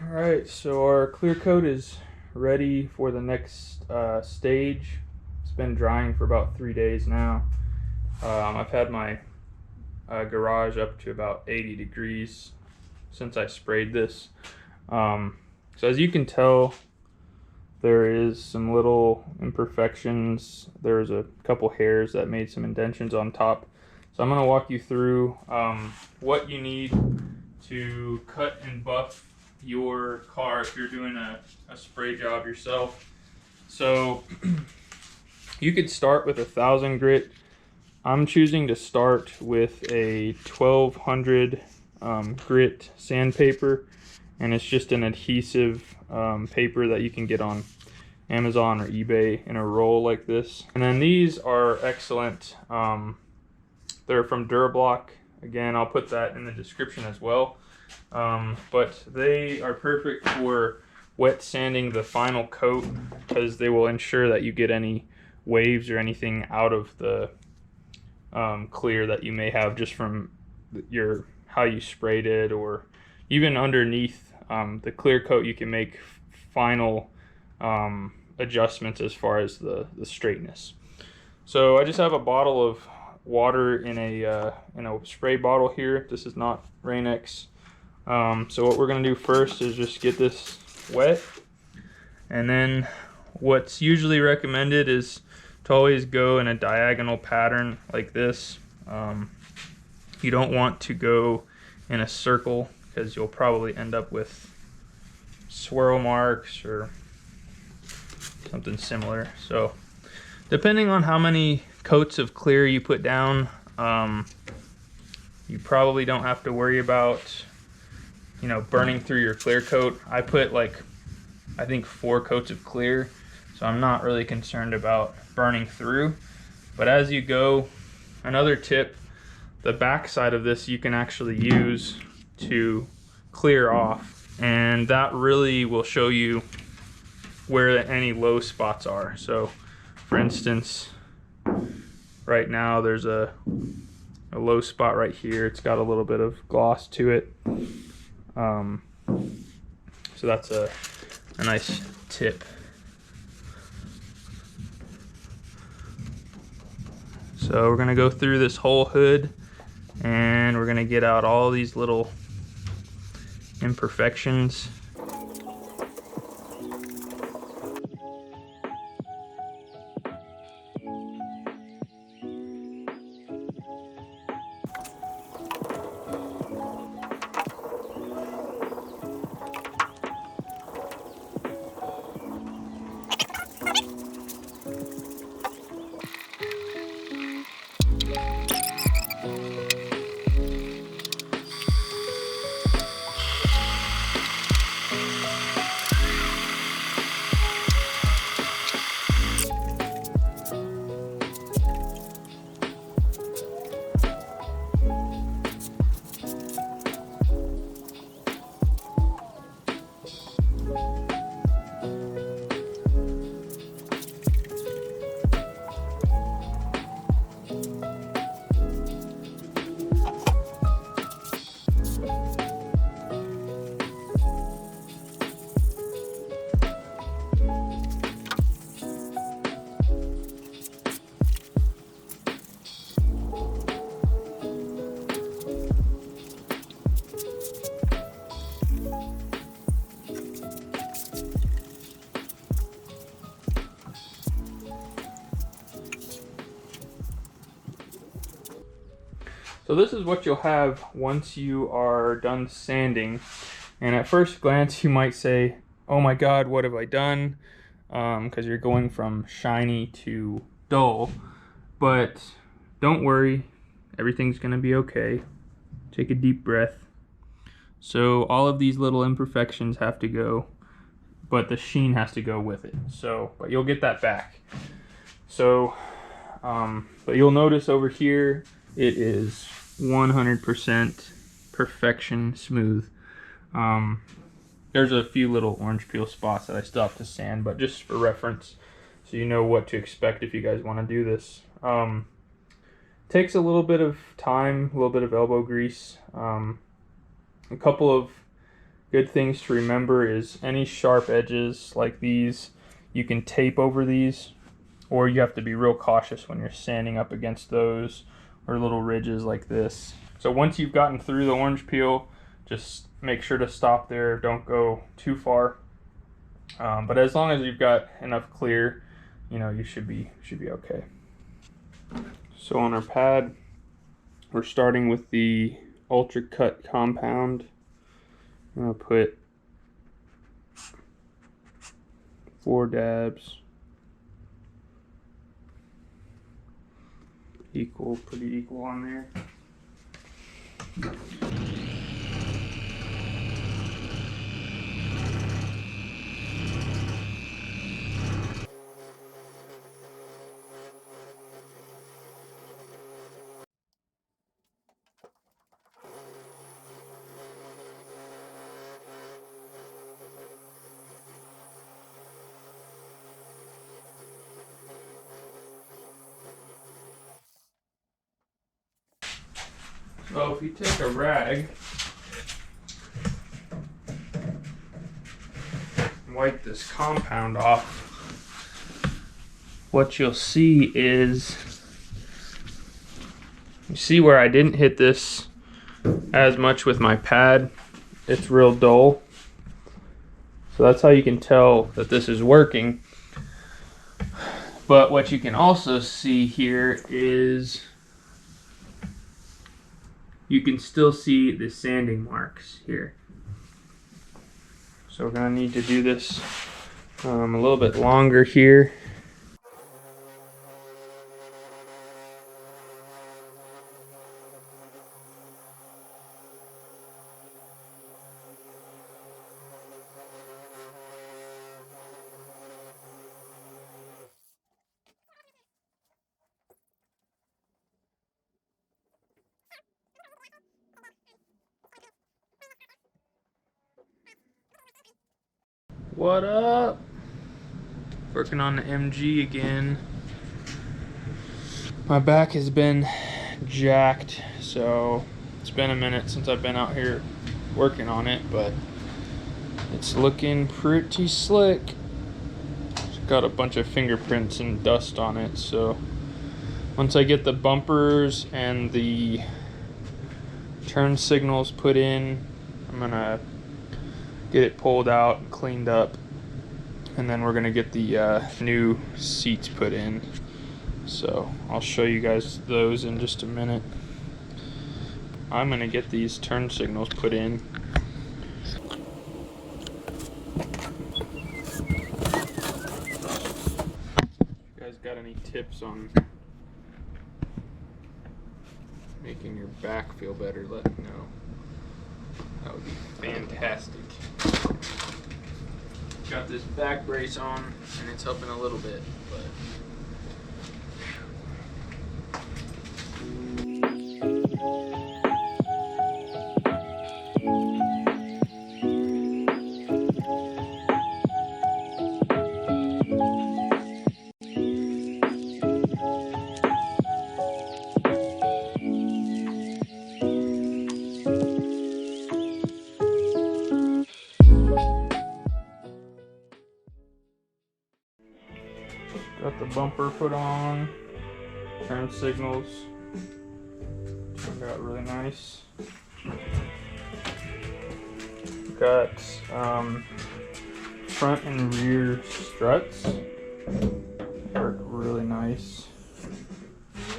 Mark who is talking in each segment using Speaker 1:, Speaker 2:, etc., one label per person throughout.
Speaker 1: All right, so our clear coat is ready for the next stage. It's been drying for about 3 days now. I've had my garage up to about 80 degrees since I sprayed this. So as you can tell, there is some little imperfections. There's a couple hairs that made some indentions on top. So I'm going to walk you through what you need to cut and buff your car if you're doing a spray job yourself. So you could start with 1,000 grit. I'm choosing to start with a 1200 grit sandpaper, and it's just an adhesive paper that you can get on Amazon or eBay in a roll like this. And then these are excellent. They're from Durablock. Again, I'll put that in the description as well. But they are perfect for wet sanding the final coat because they will ensure that you get any waves or anything out of the clear that you may have just from how you sprayed it, or even underneath the clear coat. You can make final adjustments as far as the straightness. So I just have a bottle of water in a spray bottle here. This is not Rain-X. So what we're going to do first is just get this wet, and then what's usually recommended is to always go in a diagonal pattern like this. You don't want to go in a circle because you'll probably end up with swirl marks or something similar. So depending on how many coats of clear you put down, you probably don't have to worry about burning through your clear coat. I put I think 4 coats of clear, so I'm not really concerned about burning through. But as you go, another tip, the back side of this you can actually use to clear off, and that really will show you where any low spots are. So for instance, right now there's a low spot right here. It's got a little bit of gloss to it. So that's a nice tip. So we're gonna go through this whole hood, and we're gonna get out all these little imperfections. So this is what you'll have once you are done sanding. And at first glance you might say, oh my god, what have I done? Because you're going from shiny to dull. But don't worry, everything's gonna be okay. Take a deep breath. So all of these little imperfections have to go, but the sheen has to go with it. So, but you'll get that back. So, but you'll notice over here, it is 100% perfection smooth. There's a few little orange peel spots that I still have to sand, but just for reference, so you know what to expect if you guys want to do this. Takes a little bit of time, a little bit of elbow grease, a couple of good things to remember is any sharp edges like these, you can tape over these, or you have to be real cautious when you're sanding up against those, or little ridges like this. So once you've gotten through the orange peel, just make sure to stop there. Don't go too far. But as long as you've got enough clear, you know, you should be okay. So on our pad, we're starting with the Ultra Cut compound. I'm gonna put 4 dabs, pretty equal on there. So if you take a rag and wipe this compound off, what you'll see is, you see where I didn't hit this as much with my pad, it's real dull. So that's how you can tell that this is working. But what you can also see here is you can still see the sanding marks here. So we're gonna need to do this a little bit longer here. What up? Working on the MG again. My back has been jacked, so it's been a minute since I've been out here working on it, but it's looking pretty slick. It's got a bunch of fingerprints and dust on it, so once I get the bumpers and the turn signals put in, I'm gonna get it pulled out and cleaned up, and then we're gonna get the new seats put in. So I'll show you guys those in just a minute. I'm gonna get these turn signals put in. You guys got any tips on making your back feel better, let me know. That would be fantastic. Got this back brace on and it's helping a little bit, but got the bumper put on, turn signals, turned out really nice. Got front and rear struts, work really nice.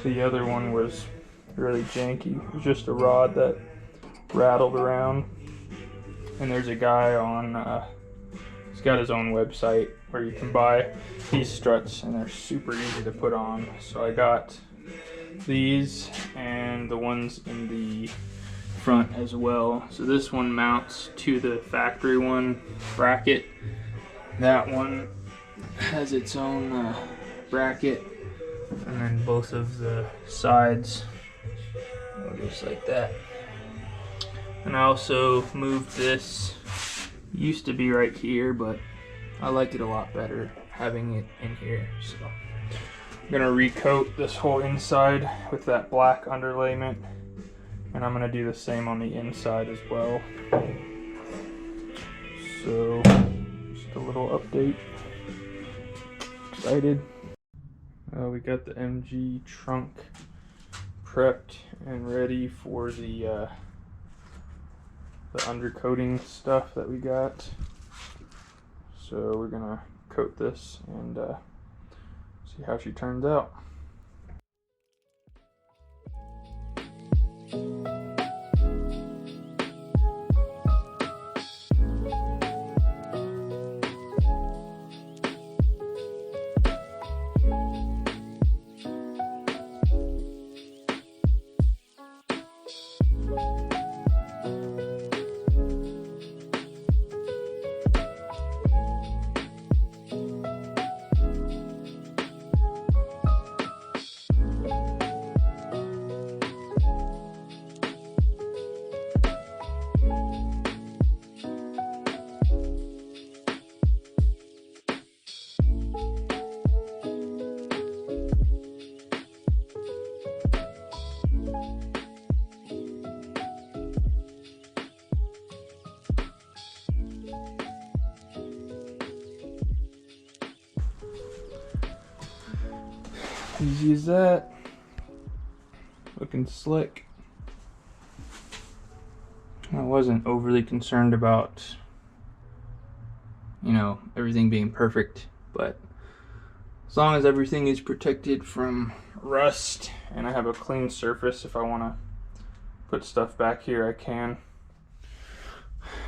Speaker 1: The other one was really janky, it was just a rod that rattled around. And there's a guy on, he's got his own website where you can buy these struts and they're super easy to put on. So I got these and the ones in the front as well. So this one mounts to the factory one bracket. That one has its own bracket, and then both of the sides go just like that. And I also moved this, used to be right here, but I like it a lot better having it in here. So I'm gonna recoat this whole inside with that black underlayment, and I'm gonna do the same on the inside as well. update. Excited. We got the MG trunk prepped and ready for the undercoating stuff that we got. So we're gonna coat this and see how she turns out. Easy as that. Looking slick. I wasn't overly concerned about, you know, everything being perfect, but as long as everything is protected from rust and I have a clean surface, if I want to put stuff back here, I can.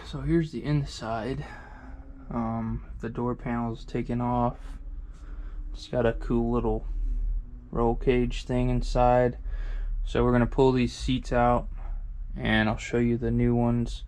Speaker 1: So here's the inside. The door panel is taken off. It's got a cool little roll cage thing inside. So we're going to pull these seats out and I'll show you the new ones.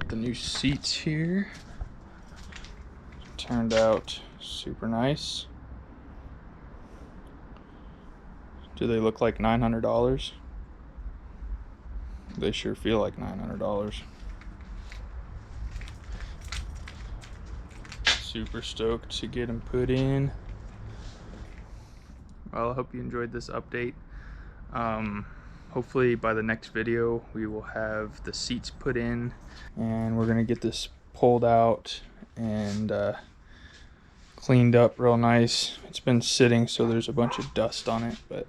Speaker 1: The new seats here turned out super nice. Do they look like $900? They sure feel like $900. Super stoked to get them put in. Well, I hope you enjoyed this update. Hopefully by the next video we will have the seats put in and we're gonna get this pulled out and cleaned up real nice. It's been sitting, so there's a bunch of dust on it, but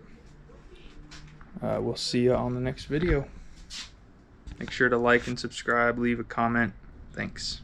Speaker 1: we'll see you on the next video. Make sure to like and subscribe, leave a comment. Thanks.